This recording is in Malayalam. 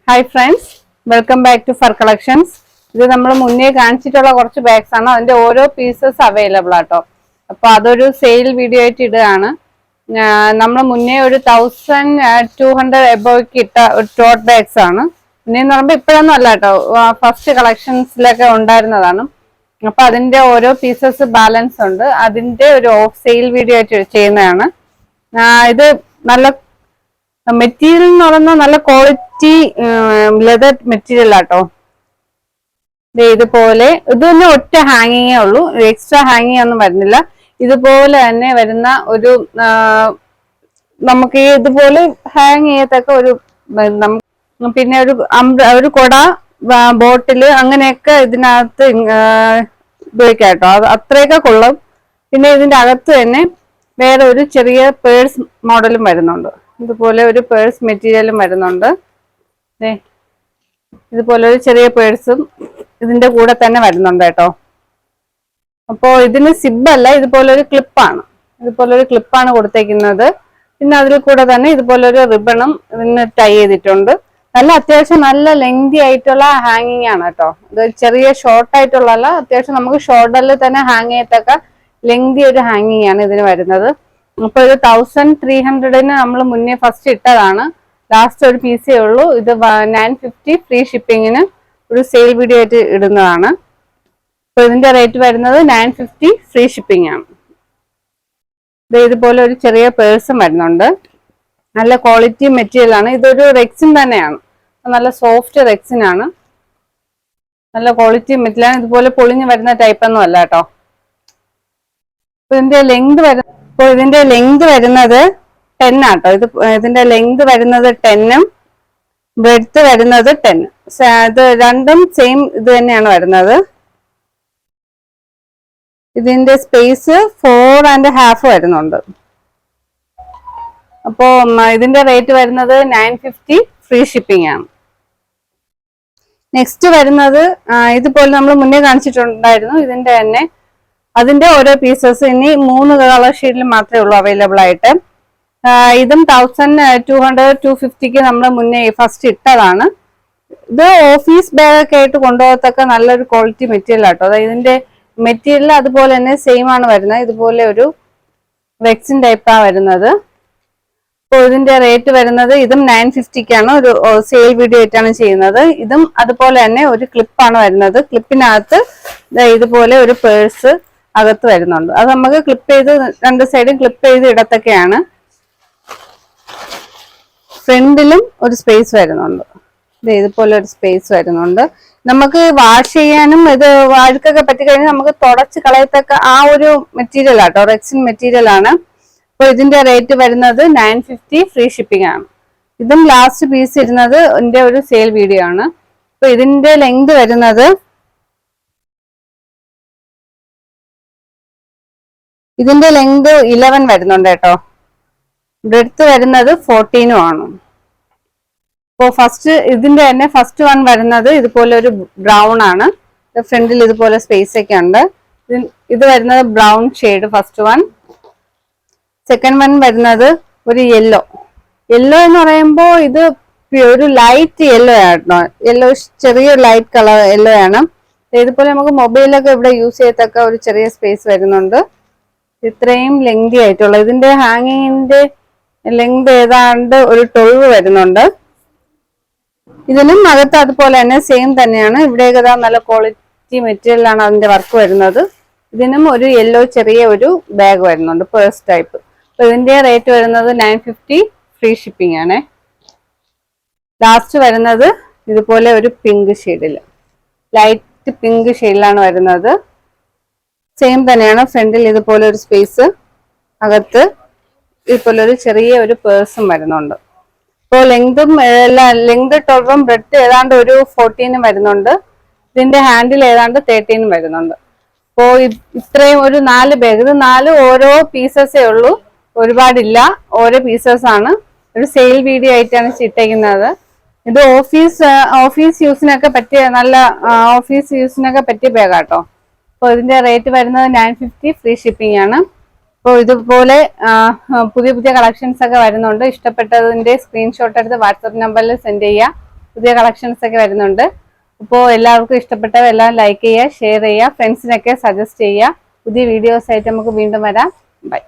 Hi friends, welcome back to Fur Collections. ഇത് നമ്മൾ മുന്നേ കാണിച്ചിട്ടുള്ള കുറച്ച് ബാഗ്സ് ആണ്. അതിന്റെ ഓരോ പീസസ് അവൈലബിൾ ആട്ടോ. അപ്പോൾ അതൊരു സെയിൽ വീഡിയോ ആയിട്ട് ഇടുകയാണ്. നമ്മൾ മുന്നേ ഒരു 1200 എബോയ്ക്ക് ഇട്ട ഒരു ടോട്ട് ബാഗ്സ് ആണ്. പിന്നെ എന്ന് പറയുമ്പോൾ ഇപ്പോഴൊന്നും അല്ല കേട്ടോ, ഫസ്റ്റ് കളക്ഷൻസിലൊക്കെ ഉണ്ടായിരുന്നതാണ്. അപ്പൊ അതിന്റെ ഓരോ പീസസ് ബാലൻസ് ഉണ്ട്. അതിന്റെ ഒരു ഓഫ് സെയിൽ വീഡിയോ ആയിട്ട് ചെയ്യുന്നതാണ്. ഇത് നല്ല മെറ്റീരിയൽ എന്ന് പറയുന്നത് നല്ല ക്വാളിറ്റി ലെതർ മെറ്റീരിയൽ ആട്ടോ. ഇതുപോലെ ഇത് തന്നെ ഒറ്റ ഹാങ്ങിങ്ങേ ഉള്ളൂ, എക്സ്ട്രാ ഹാങ്ങിങ് ഒന്നും വരുന്നില്ല. ഇതുപോലെ തന്നെ വരുന്ന ഒരു നമുക്ക് ഇതുപോലെ ഹാങ് ചെയ്യത്തക്ക ഒരു പിന്നെ ഒരു കൊട, ബോട്ടില് അങ്ങനെയൊക്കെ ഇതിനകത്ത് ഉപയോഗിക്കാം കേട്ടോ. അത് അത്രയൊക്കെ കൊള്ളും. പിന്നെ ഇതിന്റെ അകത്ത് തന്നെ വേറെ ഒരു ചെറിയ പേഴ്സ് മോഡലും വരുന്നുണ്ട്. ഇതുപോലെ ഒരു പേഴ്സ് മെറ്റീരിയലും വരുന്നുണ്ട്. ഇതുപോലെ ഒരു ചെറിയ പേഴ്സും ഇതിന്റെ കൂടെ തന്നെ വരുന്നുണ്ട് കേട്ടോ. അപ്പോൾ ഇതിന് സിബല്ല, ഇതുപോലെ ഒരു ക്ലിപ്പാണ്. ഇതുപോലെ ഒരു ക്ലിപ്പാണ് കൊടുത്തേക്കുന്നത്. പിന്നെ അതിൽ കൂടെ തന്നെ ഇതുപോലെ ഒരു റിബണും ഇതിന് ടൈ ചെയ്തിട്ടുണ്ട്. അത്യാവശ്യം നല്ല ലെങ്തി ആയിട്ടുള്ള ഹാങ്ങിങ് ആണ് കേട്ടോ. ഇത് ചെറിയ ഷോർട്ട് ആയിട്ടുള്ള, അത്യാവശ്യം നമുക്ക് ഷോൾഡറിൽ തന്നെ ഹാങ് ചെയ്യത്തക്ക ലെങ്തി ഒരു ഹാങ്ങിങ് ആണ് ഇതിന് വരുന്നത്. അപ്പൊ ഇത് 1300-ന് നമ്മൾ മുന്നേ ഫസ്റ്റ് ഇട്ടതാണ്. ലാസ്റ്റ് ഒരു പീസേ ഉള്ളൂ. ഇത് 950 ഫ്രീ ഷിപ്പിങ്ങിന് ഒരു സെയിൽ വീഡിയോ ആയിട്ട് ഇടുന്നതാണ്. അപ്പൊ ഇതിന്റെ റേറ്റ് വരുന്നത് 950 ഫ്രീ ഷിപ്പിംഗ് ആണ്. ഇതുപോലെ ഒരു ചെറിയ പേഴ്സും വരുന്നുണ്ട്. നല്ല ക്വാളിറ്റി മെറ്റീരിയൽ ആണ്. ഇതൊരു റെക്സിൻ തന്നെയാണ്, നല്ല സോഫ്റ്റ് റെക്സിൻ ആണ്. നല്ല ക്വാളിറ്റി മെറ്റീരിയൽ ആണ്. ഇതുപോലെ പൊളിഞ്ഞു വരുന്ന ടൈപ്പ് ഒന്നും അല്ല കേട്ടോ. ഇതിന്റെ ലെങ്ത് വരുന്നത് 10 ആട്ടോ. ഇതിന്റെ ലെങ്ത് വരുന്നത് 10ഉം ബ്രെഡ്ത്ത് വരുന്നത് 10. ഇത് രണ്ടും സെയിം ഇത് തന്നെയാണ് വരുന്നത്. ഇതിന്റെ സ്പേസ് 4.5 വരുന്നുണ്ട്. അപ്പോ ഇതിന്റെ റേറ്റ് വരുന്നത് 950 ഫ്രീ ഷിപ്പിംഗ് ആണ്. നെക്സ്റ്റ് വരുന്നത് ഇതുപോലെ നമ്മൾ മുന്നേ കാണിച്ചിട്ടുണ്ടായിരുന്നു. ഇതിന്റെ തന്നെ അതിന്റെ ഓരോ പീസസ് ഇനി 3 കളർ ഷെയ്ഡിൽ മാത്രമേ ഉള്ളൂ അവൈലബിൾ ആയിട്ട്. ഇതും 1200-250ക്ക് നമ്മൾ മുന്നേ ഫസ്റ്റ് ഇട്ടതാണ്. ഇത് ഓഫീസ് ബാഗ് ഒക്കെ ആയിട്ട് കൊണ്ടുപോകത്തക്ക നല്ലൊരു ക്വാളിറ്റി മെറ്റീരിയൽ ആട്ടോ. അതായത് ഇതിന്റെ മെറ്റീരിയൽ അതുപോലെ തന്നെ സെയിം ആണ് വരുന്നത്. ഇതുപോലെ ഒരു വെക്സിൻ ടൈപ്പാണ് വരുന്നത്. അപ്പോൾ ഇതിന്റെ റേറ്റ് വരുന്നത് ഇതും 950ക്കാണ്. ഒരു സെയിൽ വീഡിയോ ആയിട്ടാണ് ചെയ്യുന്നത്. ഇതും അതുപോലെ തന്നെ ഒരു ക്ലിപ്പാണ് വരുന്നത്. ക്ലിപ്പിനകത്ത് ഇതുപോലെ ഒരു പേഴ്സ് അകത്ത് വരുന്നുണ്ട്. അത് നമുക്ക് ക്ലിപ്പ് ചെയ്ത് രണ്ട് സൈഡും ക്ലിപ്പ് ചെയ്ത് ഇടത്തൊക്കെയാണ്. ഫ്രണ്ടിലും ഒരു സ്പേസ് വരുന്നുണ്ട്. ഇതുപോലെ ഒരു സ്പേസ് വരുന്നുണ്ട്. നമുക്ക് വാഷ് ചെയ്യാനും ഇത് അഴുക്കൊക്കെ പറ്റിക്കഴിഞ്ഞാൽ നമുക്ക് തുടച്ച് കളയത്തക്ക ആ ഒരു മെറ്റീരിയൽ ആട്ടോ, റെക്സിൻ മെറ്റീരിയൽ ആണ്. അപ്പൊ ഇതിന്റെ റേറ്റ് വരുന്നത് 950 ഫ്രീ ഷിപ്പിംഗ് ആണ്. ഇതും ലാസ്റ്റ് പീസ് ഇരുന്നത് എന്റെ ഒരു സെയിൽ വീഡിയോ ആണ്. അപ്പൊ ഇതിന്റെ ലെങ്ത് വരുന്നത് ഇതിന്റെ ലെങ്ത് 11 വരുന്നുണ്ട് കേട്ടോ. ബ്രെഡ്ത്ത് വരുന്നത് 14ഉം ആണ്. അപ്പോൾ ഫസ്റ്റ് ഇതിന്റെ തന്നെ ഫസ്റ്റ് വൺ വരുന്നത് ഇതുപോലെ ഒരു ബ്രൗൺ ആണ്. ഫ്രണ്ടിൽ ഇതുപോലെ സ്പേസ് ഒക്കെ ഉണ്ട്. ഇത് വരുന്നത് brown shade first one. Second one വരുന്നത് ഒരു യെല്ലോ എന്ന് പറയുമ്പോൾ ഇത് ഒരു ലൈറ്റ് യെല്ലോ ആട്ടോ. യെല്ലോ ചെറിയ ലൈറ്റ് കളർ യെല്ലോ ആണ്. ഇതുപോലെ നമുക്ക് മൊബൈലൊക്കെ ഇവിടെ യൂസ് ചെയ്യത്തക്ക ഒരു ചെറിയ സ്പേസ് വരുന്നുണ്ട്. ഇത്രയും ലെങ്തി ആയിട്ടുള്ള ഇതിന്റെ ഹാങ്ങിങ്ങിന്റെ ലെങ്ത് ഏതാണ്ട് ഒരു 12 വരുന്നുണ്ട്. ഇതിനും അകത്ത് അതുപോലെ തന്നെ സെയിം തന്നെയാണ്. ഇവിടെയൊക്കെ നല്ല ക്വാളിറ്റി മെറ്റീരിയൽ ആണ് അതിന്റെ വർക്ക് വരുന്നത്. ഇതിനും ഒരു യെല്ലോ ചെറിയ ഒരു ബാഗ് വരുന്നുണ്ട്, പേഴ്സ് ടൈപ്പ്. അപ്പൊ ഇതിന്റെ റേറ്റ് വരുന്നത് 950 ഫ്രീ ഷിപ്പിംഗ് ആണ്. ലാസ്റ്റ് വരുന്നത് ഇതുപോലെ ഒരു പിങ്ക് ഷെയ്ഡില്, ലൈറ്റ് പിങ്ക് ഷെയ്ഡിലാണ് വരുന്നത്. സെയിം തന്നെയാണ്. ഫ്രണ്ടിൽ ഇതുപോലെ ഒരു സ്പേസ്, അകത്ത് ഇതുപോലെ ഒരു ചെറിയ ഒരു പേഴ്സും വരുന്നുണ്ട്. ഇപ്പോൾ ലെങ്ത് 12ഉം ബ്രെഡ്ത്ത് ഏതാണ്ട് ഒരു 14ഉം വരുന്നുണ്ട്. ഇതിന്റെ ഹാൻഡിൽ ഏതാണ്ട് 13ഉം വരുന്നുണ്ട്. അപ്പോൾ ഇത്രയും ഒരു 4 ബാഗ്, ഇത് 4 ഓരോ പീസസേ ഉള്ളൂ, ഒരുപാടില്ല, ഓരോ പീസസ് ആണ്. ഒരു സെയിൽ വീഡിയോ ആയിട്ടാണ് ഇട്ടേക്കുന്നത്. ഇത് ഓഫീസ് യൂസിനൊക്കെ പറ്റിയ നല്ല ഓഫീസ് യൂസിനൊക്കെ പറ്റിയ ബാഗാട്ടോ. അപ്പോൾ ഇതിന്റെ റേറ്റ് വരുന്നത് 950 ഫ്രീ ഷിപ്പിംഗ് ആണ്. അപ്പോൾ ഇതുപോലെ പുതിയ കളക്ഷൻസ് ഒക്കെ വരുന്നുണ്ട്. ഇഷ്ടപ്പെട്ടതിന്റെ സ്ക്രീൻഷോട്ട് എടുത്ത് വാട്സപ്പ് നമ്പറിൽ സെൻഡ് ചെയ്യുക. പുതിയ കളക്ഷൻസ് ഒക്കെ വരുന്നുണ്ട്. അപ്പോൾ എല്ലാവർക്കും ഇഷ്ടപ്പെട്ടവരെല്ലാം ലൈക്ക് ചെയ്യുക, ഷെയർ ചെയ്യുക, ഫ്രണ്ട്സിനൊക്കെ സജസ്റ്റ് ചെയ്യുക. പുതിയ വീഡിയോസ് ആയിട്ട് നമുക്ക് വീണ്ടും വരാം. ബൈ.